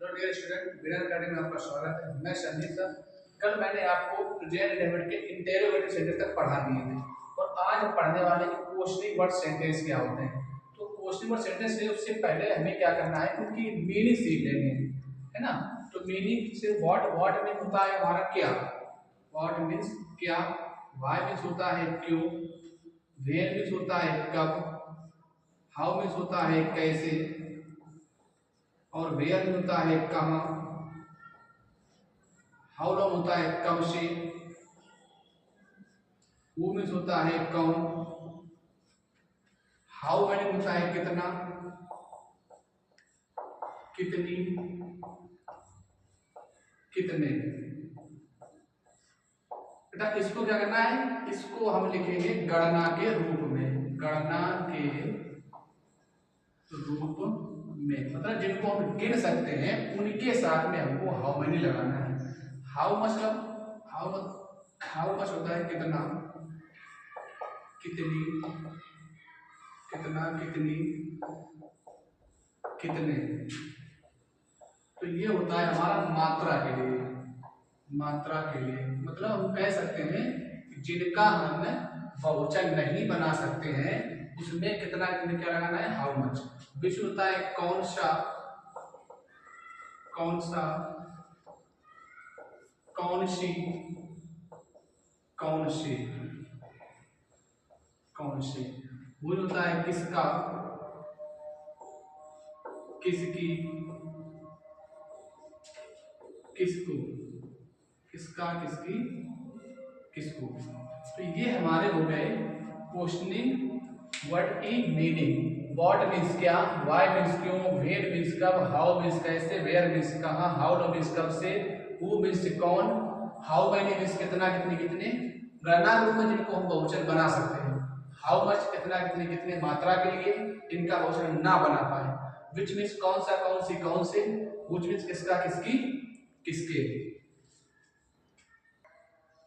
Hello dear student, बिना academy में आपका स्वागत है। मैं संदीप सर। कल मैंने आपको प्रेजेंट इंडेफिनिट के इंटेरोगेटिव सेंटेंस तक पढ़ा दिए थे और आज हम पढ़ने वाले हैं कि क्वेश्चनिंग वर्ड सेंटेंस क्या होते हैं। तो क्वेश्चनिंग वर्ड सेंटेंस से उससे पहले हमें क्या करना है, उनकी मीनिंग सीख लेनी है ना। तो मीनिंग से व्हाट मीन होता है हमारा क्या, व्हाट मीन्स क्या, व्हाई मीन्स होता है क्यों, वेयर मीन्स होता है कब, हाउ मीन्स होता है कैसे, और वेयर मीन्स होता है कहाँ, हाउ लॉन्ग होता है कब से, हु मीन्स होता है कौन, हाउ मैनी होता है कितना, कितनी, कितने। बेटा इसको क्या करना है, इसको हम लिखेंगे गणना के रूप में, गणना के रूप में, मतलब जिनको हम गिन सकते हैं उनके साथ में हमको हाउ मैनी लगाना है। हाउ मतलब हाउ मच होता है कितना, कितनी, कितना, कितनी, कितने। तो ये होता है हमारा मात्रा के लिए, मात्रा के लिए मतलब हम कह सकते हैं कि जिनका हम बहुवचन नहीं बना सकते हैं उसमें कितना कितने क्या लगाना है, हाउ मच। विच होता है कौन सा, कौन सा, कौन सी, कौन सी, कौन सी। वो होता है किसका, किसकी, किसको, किसका, किसकी, किसको। तो ये हमारे हो गए क्वेश्चनिंग वर्ड की मीनिंग। व्हाट मीन्स क्या, व्हाई मीन्स क्यों, वेयर मीन्स कब, हाउ मीन्स कैसे, वेयर मीन्स कहाँ, हाउ लो मीन्स कब से, हु मीन्स कौन, हाउ मैनी मीन्स कितना, कितने, कितने। गणना रूप में जिनको हम बहुवचन बना सकते हैं, हाउ मच कितना, कितने, कितने मात्रा के लिए इनका बहुवचन ना बना पाए। विच मीन्स कौन सा, कौन सी, कौन से, व्हिच मीन्स किसका, किसकी, किसके।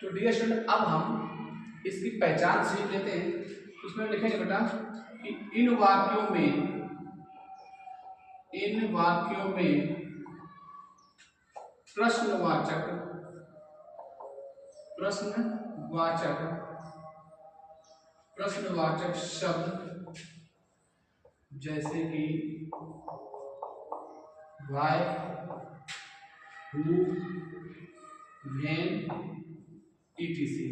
तो डियर स्टूडेंट अब हम इसकी पहचान सीख लेते हैं। उसमें लिखेंगे बेटा कि इन वाक्यों में, इन वाक्यों में प्रश्नवाचक, प्रश्नवाचक, प्रश्नवाचक शब्द जैसे कि व्हाई, हु, व्हेन, ईटीसी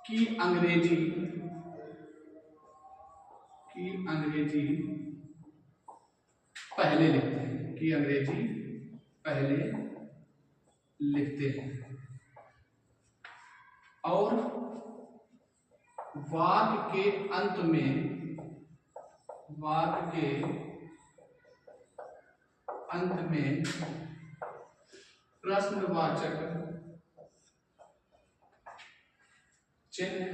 की अंग्रेजी, की अंग्रेजी पहले लिखते हैं, की अंग्रेजी पहले लिखते हैं। और वाक्य के अंत में, वाक्य के अंत में प्रश्नवाचक चिन्ह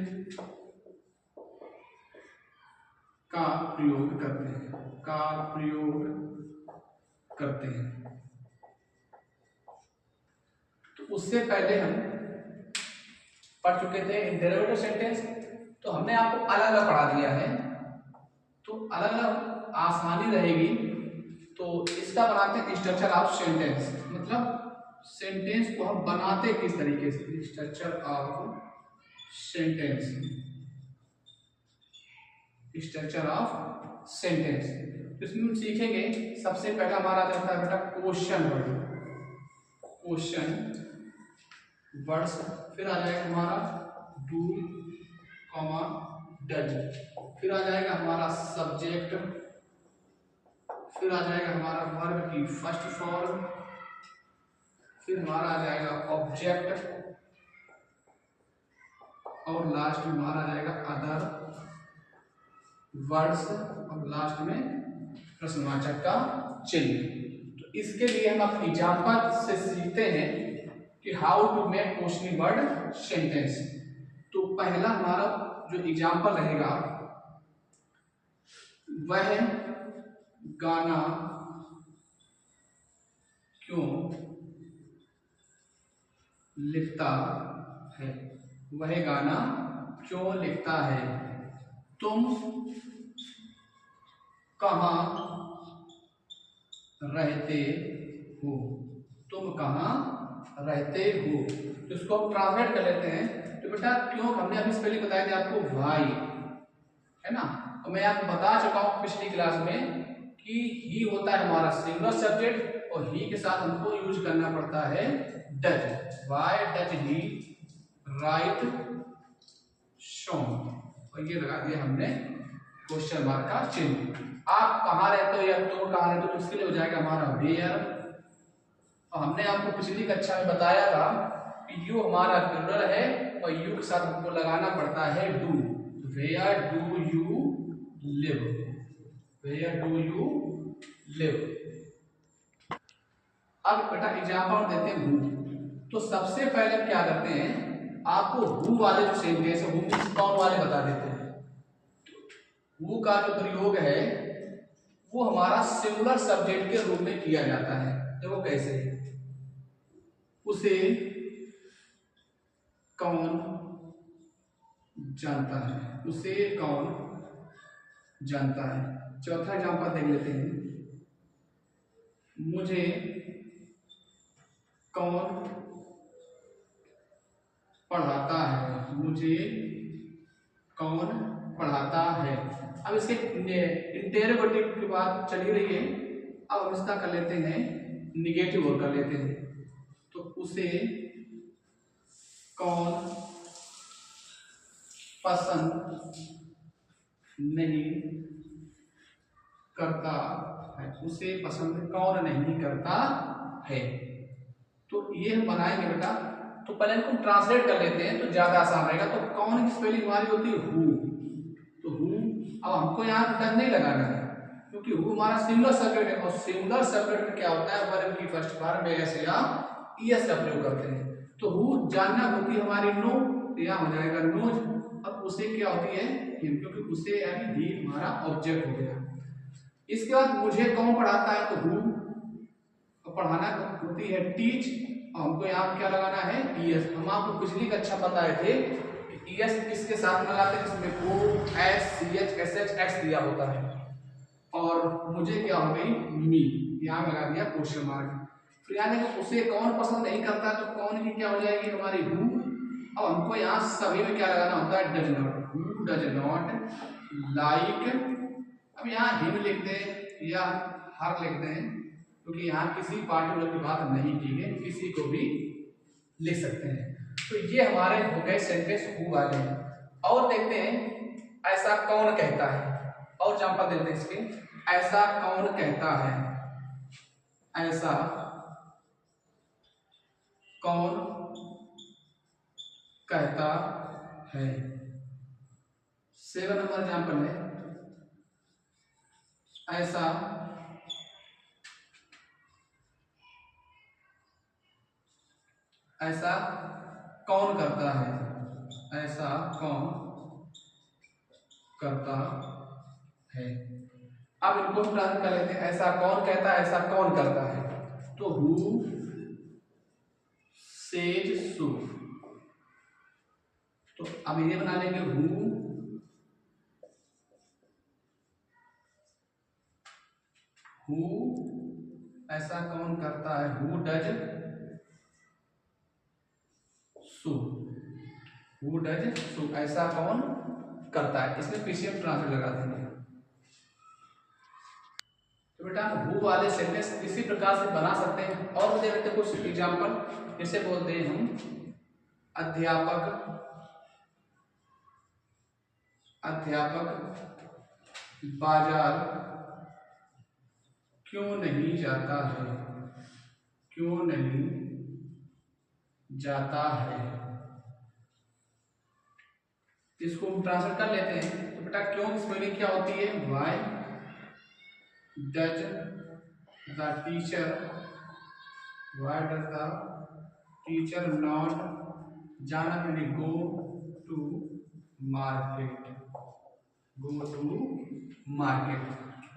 का प्रयोग करते हैं, का प्रयोग करते हैं। तो उससे पहले हम पढ़ चुके थे इंटरोगेटिव सेंटेंस, तो हमने आपको अलग अलग पढ़ा दिया है, तो अलग अलग आसानी रहेगी। तो इसका बनाते हैं स्ट्रक्चर ऑफ सेंटेंस, मतलब सेंटेंस को हम बनाते किस तरीके से, structure of sentence, structure of sentence. इसमें हम सीखेंगे सबसे पहला हमारा रहता है बेटा क्वेश्चन वर्ड, क्वेश्चन वर्ड्स, फिर आ जाएगा हमारा डू कॉमा डज, फिर आ जाएगा हमारा सब्जेक्ट, फिर आ जाएगा हमारा वर्ब की फर्स्ट फॉर्म, फिर हमारा आ जाएगा ऑब्जेक्ट, और लास्ट में हमारा आ जाएगा अदर वर्ड्स, और लास्ट में प्रश्नवाचक का चिन्ह। तो इसके लिए हम अब एग्जांपल से सीखते हैं कि how to make questioning word sentence. तो पहला हमारा जो एग्जांपल रहेगा वह गाना क्यों लिखता है, वह गाना क्यों लिखता है, तुम कहाँ रहते हो, तुम कहाँ रहते हो। तो इसको हम ट्रांसलेट कर लेते हैं। तो बेटा क्यों, हमने अभी स्पेलिंग बताया था आपको वाई, है ना। तो मैं आपको बता चुका हूँ पिछली क्लास में कि ही होता है हमारा सिंगुलर सब्जेक्ट और ही के साथ हमको यूज करना पड़ता है does. Why does he write Shaun, और ये लगा दिया हमने क्वेश्चन मार्क का चिन्ह। आप कहाँ रहते हो या तुम कहाँ रहते हो, तो इसके लिए हो जाएगा हमारा वेयर। और हमने आपको पिछली कक्षा में बताया था कि यू हमारा प्लूरल है और यू के साथ हमको लगाना पड़ता है do. Where do you live, where do you live. अब बेटा एग्जाम्पल देते हैं हु। तो सबसे पहले क्या करते हैं, आपको हु वाले जो सेंटेंस है, हु कौन वाले बता देते हैं। हु का जो प्रयोग है वो हमारा सिंगुलर सब्जेक्ट के रूप में किया जाता है। देखो कैसे, उसे कौन जानता है, उसे कौन जानता है। चौथा एग्जांपल देख लेते हैं, मुझे कौन पढ़ाता है, मुझे कौन पढ़ाता है। अब इसके इंटेरोगेटिव की बात चली रही है, अब हम इसका कर लेते हैं निगेटिव और कर लेते हैं। तो उसे कौन पसंद नहीं करता है, उसे पसंद कौन नहीं करता है। तो ये हम बनाएंगे बेटा। तो पहले इनको ट्रांसलेट कर लेते हैं तो ज्यादा आसान रहेगा। तो कौन की स्पेलिंग हमारी होती है हु। तो हु, अब हमको यहाँ डज नहीं लगाना है क्योंकि हु हमारा सिंगुलर सब्जेक्ट है, और सिंगुलर सब्जेक्ट में क्या होता है, वर्ब की फर्स्ट फॉर्म में एस या ईएस का प्रयोग करते हैं। तो हु जानना होती है हमारी नो, तो यहाँ हो जाएगा नोज। अब उसे क्या होती है हिम, क्योंकि उसे यानी ही हमारा ऑब्जेक्ट हो गया। इसके बाद मुझे कौन पढ़ाता है, तो हु, पढ़ाना होती है टीच, और हमको यहाँ क्या लगाना है ईएस। हम आपको पिछली कक्षा बताए थे कि ईएस किसके साथ लगाते हैं, इसमें O S C H S H X दिया होता है। और मुझे क्या हो गई मी, यहाँ लगा दिया क्वेश्चन मार्क। फिर यहाँ देखो उसे कौन पसंद नहीं करता, तो कौन की क्या हो जाएगी हमारी हु। अब हमको यहाँ सभी में क्या लगाना होता है does not, who does not like. अब यहाँ हिम लिख दें या हर लिख दें, क्योंकि यहाँ किसी पार्टिकुलर की बात नहीं की गई, किसी को भी लिख सकते हैं। तो ये हमारे हो गए सेंटेंस हु वाले। और देखते हैं ऐसा कौन कहता है, और एग्जांपल देते हैं इसके। ऐसा कौन कहता है, ऐसा कौन कहता है। 7 नंबर एग्जांपल है, ऐसा ऐसा कौन करता है, ऐसा कौन करता है। अब इनको ट्रांसलेट कर लेते हैं, ऐसा कौन कहता है, ऐसा कौन करता है। तो हु सेज सो। तो अब ये बना लेंगे हु ऐसा कौन करता है, who does so, who does so, ऐसा कौन करता है। इसमें पीसीएम ट्रांसलेट लगा देंगे। तो बेटा हु वाले सेंटेंस इसी प्रकार से बना सकते हैं। और दे देते कुछ एग्जांपल, जैसे बोलते हैं हम अध्यापक बाजार क्यों नहीं जाता है, क्यों नहीं जाता है। इसको हम ट्रांसलेट कर लेते हैं। तो बेटा क्यों की स्पेलिंग क्या होती है, why does the teacher, why does the teacher not जाना, मैंने go to market, go to market.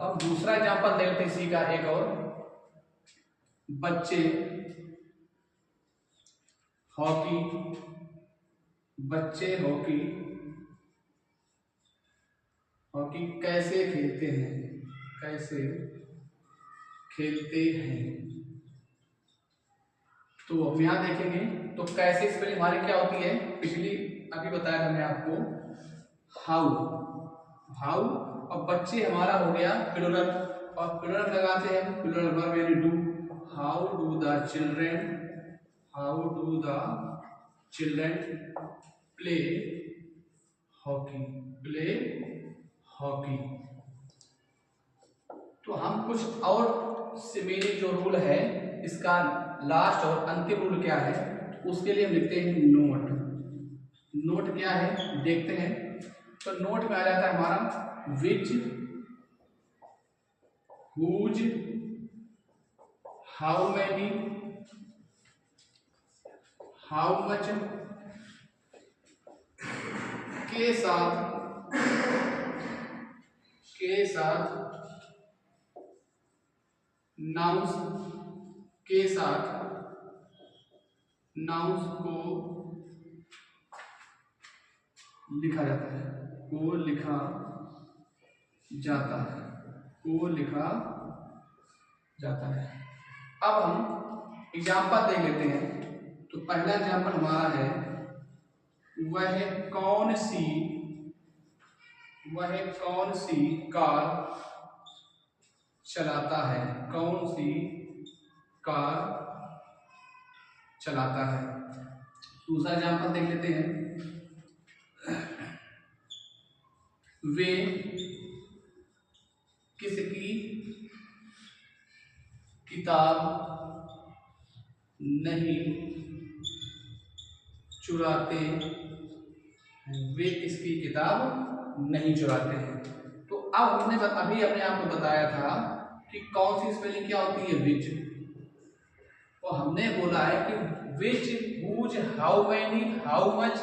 अब दूसरा एग्जांपल देखते हैं इसी का एक और, बच्चे हॉकी, बच्चे हॉकी हॉकी कैसे खेलते हैं, कैसे खेलते हैं। तो अब यहाँ देखेंगे तो कैसे स्पेलिंग हमारी क्या होती है, पिछली अभी बताया था मैं आपको, हाउ, हाउ। और बच्चे हमारा हो गया प्लूरल, और प्लूरल लगाते हैं प्लूरल वर्ब यानी do. How do the children, how do the children play hockey, play hockey. तो हम कुछ और से मेरे जो रूल है इसका लास्ट और अंतिम रूल क्या है, उसके लिए हम लिखते हैं नोट। नोट क्या है देखते हैं। तो नोट में आ जाता है हमारा which, whose, how many, how much के साथ नाउंस के साथ नाउंस को लिखा जाता है, को लिखा जाता है, को लिखा जाता है। अब हम एग्जाम्पल देख लेते हैं। तो पहला एग्जाम्पल हमारा है वह कौन सी कार चलाता है, कौन सी कार चलाता है। दूसरा एग्जाम्पल देख लेते हैं, वे किसकी किताब नहीं चुराते हैं, वे किसकी किताब नहीं चुराते हैं। तो अब हमने अभी अपने आप को बताया था कि कौन सी स्पेलिंग क्या होती है, विच। तो हमने बोला है कि which, whose, how many, how much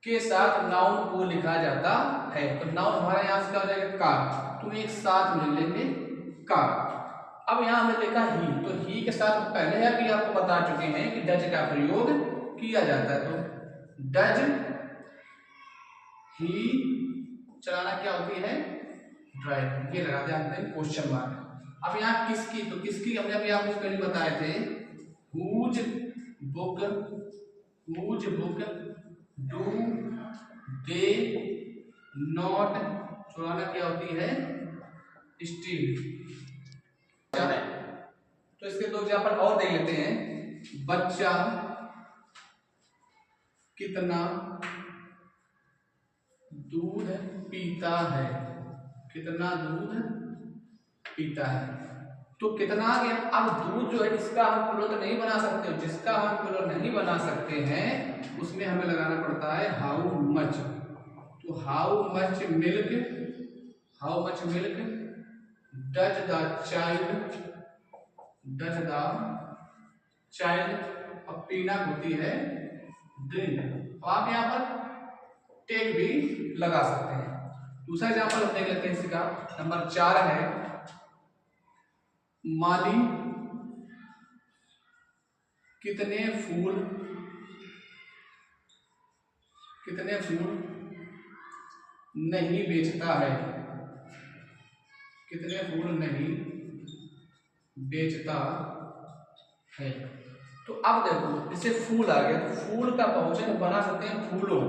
के साथ नाउन को लिखा जाता है। तो नाउन हमारा यहाँ से क्या हो जाएगा, कार। तो एक साथ मिल लेंगे कार। अब यहाँ हमने देखा ही, तो ही के साथ पहले अभी आपको बता चुके हैं कि डज का प्रयोग किया जाता है। तो डज ही चलाना क्या होती है, ड्राइव। ये लगा दिया हमने क्वेश्चन मार्क। अब यहाँ किसकी, तो किसकी हमने अभी आपको पहले बताए थे, whose book, whose book do they not चुराना क्या होती है, स्टील। तो इसके दो एग्जाम्पल और देख लेते हैं। बच्चा कितना दूध पीता है, कितना दूध पीता है। तो कितना आ गया। अब दूध जो है इसका हम प्लूरल तो नहीं बना सकते, जिसका हम प्लूरल नहीं बना सकते हैं उसमें हमें लगाना पड़ता है हाउ मच। तो how much milk, how much milk does the child, does the child. अब पीना होती है ड्रिंक। आप यहाँ पर टेक भी लगा सकते हैं। दूसरा एग्जाम्पल हम देख लेते हैं इसका, नंबर 4 है, माली कितने फूल नहीं बेचता है, कितने फूल नहीं बेचता है। तो अब देखो इससे फूल आ गया, तो फूल का बहुवचन बना सकते हैं फूलों।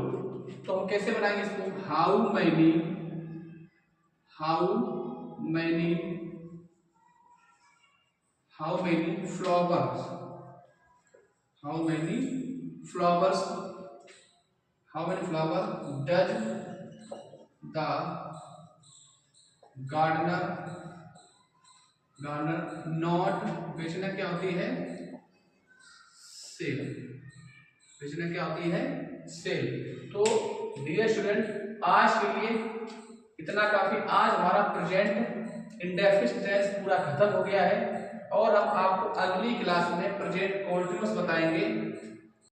तो हम कैसे बनाएंगे इसको, how many, how many, how many flowers, how many flowers, how many flower does the gardener, gardener not बेचना क्या होती है, सेल, बेचना क्या होती है, सेल। तो डियर स्टूडेंट आज के लिए इतना काफी। आज हमारा प्रेजेंट इंडेफिनिट टेंस पूरा खत्म हो गया है और हम आपको अगली क्लास में प्रेजेंट कॉन्टिन्यूअस बताएंगे।